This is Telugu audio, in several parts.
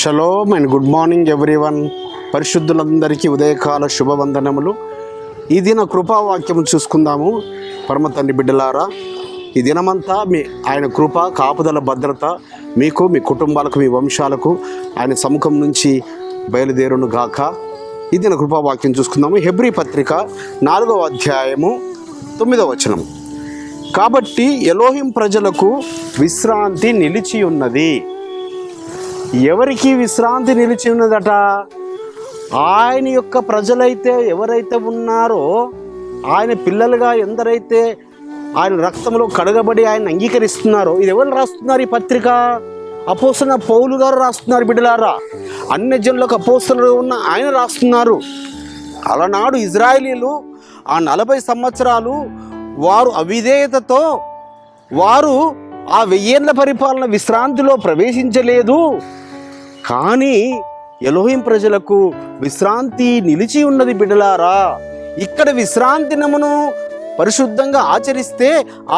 Shalom and good morning everyone. పరిశుద్ధులందరికీ ఉదయకాల శుభవందనములు. ఈ దిన కృపావాక్యము చూసుకుందాము. పరమ తండ్రి బిడ్డలారా, ఈ దినమంతా ఆయన కృప కాపుదల భద్రత మీకు, మీ కుటుంబాలకు, మీ వంశాలకు ఆయన సముఖం నుంచి బయలుదేరును గాక. ఈ దిన కృపావాక్యం చూసుకుందాము. హెబ్రీ పత్రిక 4వ అధ్యాయము 9వ వచనం. కాబట్టి ఎలోహిం ప్రజలకు విశ్రాంతి నిలిచి ఉన్నది. ఎవరికి విశ్రాంతి నిలిచి ఉన్నదట? ఆయన యొక్క ప్రజలైతే ఎవరైతే ఉన్నారో, ఆయన పిల్లలుగా ఎందరైతే ఆయన రక్తంలో కడగబడి ఆయన అంగీకరిస్తున్నారో, ఇది ఎవరు రాస్తున్నారు? ఈ పత్రిక అపోస్తలుడైన పౌలు గారు రాస్తున్నారు. బిడ్డలారా, అన్ని జనులకు అపోస్తలుడుగా ఉన్న ఆయన రాస్తున్నారు. అలనాడు ఇజ్రాయేలీలు ఆ 40 సంవత్సరాలు వారు అవిధేయతతో వారు ఆ 1000 ఏళ్ల పరిపాలన విశ్రాంతిలో ప్రవేశించలేదు. కానీ ఎలోహిం ప్రజలకు విశ్రాంతి నిలిచి ఉన్నది. బిడ్డలారా, ఇక్కడ విశ్రాంతి నమును పరిశుద్ధంగా ఆచరిస్తే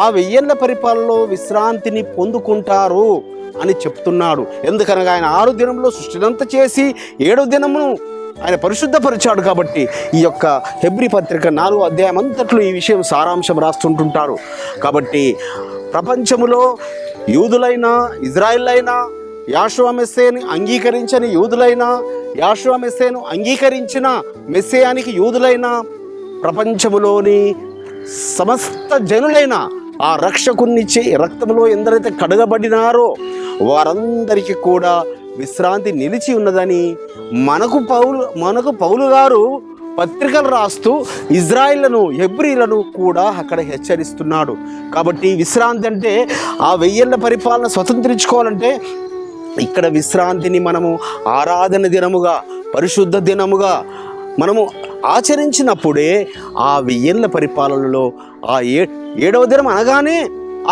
ఆ 1000 ఏళ్ల పరిపాలనలో విశ్రాంతిని పొందుకుంటారు అని చెప్తున్నాడు. ఎందుకనగా ఆయన 6 దినంలో సృష్టినంతా చేసి 7వ దినమును ఆయన పరిశుద్ధపరిచాడు. కాబట్టి ఈ యొక్క హెబ్రీ పత్రిక 4వ అధ్యాయం అంతట్లో ఈ విషయం సారాంశం రాస్తుంటుంటారు. కాబట్టి ప్రపంచములో యూదులైనా, ఇజ్రాయిలైనా, యాషువ మెస్సేని అంగీకరించని యూదులైనా, యాషువ మెస్సేను అంగీకరించిన మెస్సేయానికి యూదులైనా, ప్రపంచములోని సమస్త జనులైనా ఆ రక్షకునిచ్చే రక్తంలో ఎందరైతే కడగబడినారో వారందరికీ కూడా విశ్రాంతి నిలిచి ఉన్నదని మనకు పౌలు గారు పత్రికలు రాస్తూ ఇజ్రాయిలను, హెబ్రీలను కూడా అక్కడ హెచ్చరిస్తున్నాడు. కాబట్టి విశ్రాంతి అంటే ఆ 1000 ఏళ్ల పరిపాలన స్వతంత్రించుకోవాలంటే ఇక్కడ విశ్రాంతిని మనము ఆరాధన దినముగా, పరిశుద్ధ దినముగా మనము ఆచరించినప్పుడే ఆ 1000 ఏళ్ల పరిపాలనలో ఆ 7వ దినం అనగానే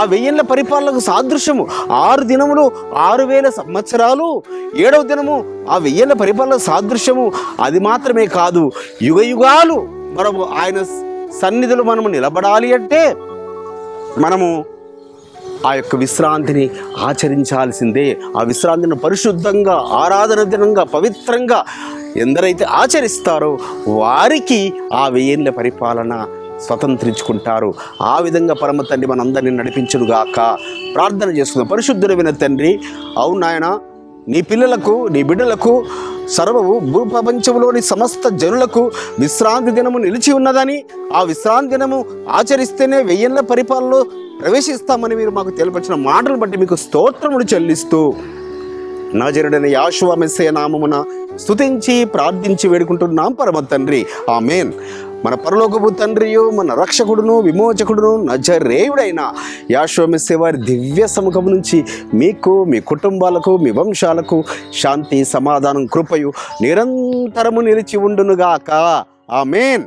ఆ 1000 ఏళ్ల పరిపాలనకు సాదృశ్యము 6 దినములు 6000 సంవత్సరాలు. 7వ దినము ఆ 1000 ఏళ్ల పరిపాలనకు సాదృశ్యము. అది మాత్రమే కాదు, యుగ యుగాలు మనము ఆయన సన్నిధిలో మనము నిలబడాలి అంటే మనము ఆ యొక్క విశ్రాంతిని ఆచరించాల్సిందే. ఆ విశ్రాంతిని పరిశుద్ధంగా, ఆరాధన దినంగా, పవిత్రంగా ఎందరైతే ఆచరిస్తారో వారికి ఆ 1000 ఏళ్ల పరిపాలన స్వతంత్రించుకుంటారు. ఆ విధంగా పరమ తండ్రి మనందరినీ నడిపించునుగాక. ప్రార్థన చేసుకుందాం. పరిశుద్ధుడైన తండ్రి, అవును నాయన, నీ పిల్లలకు, నీ బిడ్డలకు, సర్వము భూప్రపంచంలోని సమస్త జనులకు విశ్రాంతి దినము నిలిచి ఉన్నదని, ఆ విశ్రాంతి దినము ఆచరిస్తేనే 1000 ఏళ్ల పరిపాలనలో ప్రవేశిస్తామని మీరు మాకు తెలిపించిన మాటలు బట్టి మీకు స్తోత్రములు చెల్లిస్తూ నజరుడైన యాషువ మెస్సే నామమున స్తుతించి ప్రార్థించి వేడుకుంటున్నాం పరమ తండ్రి, ఆమేన్. మన పరలోకపు తండ్రియు, మన రక్షకుడును, విమోచకుడును, నజరేయుడైన యాషువ మెస్సే వారి దివ్య సముఖం నుంచి మీకు, మీ కుటుంబాలకు, మీ వంశాలకు శాంతి, సమాధానం, కృపయు నిరంతరము నిలిచి ఉండునుగాక. ఆమేన్.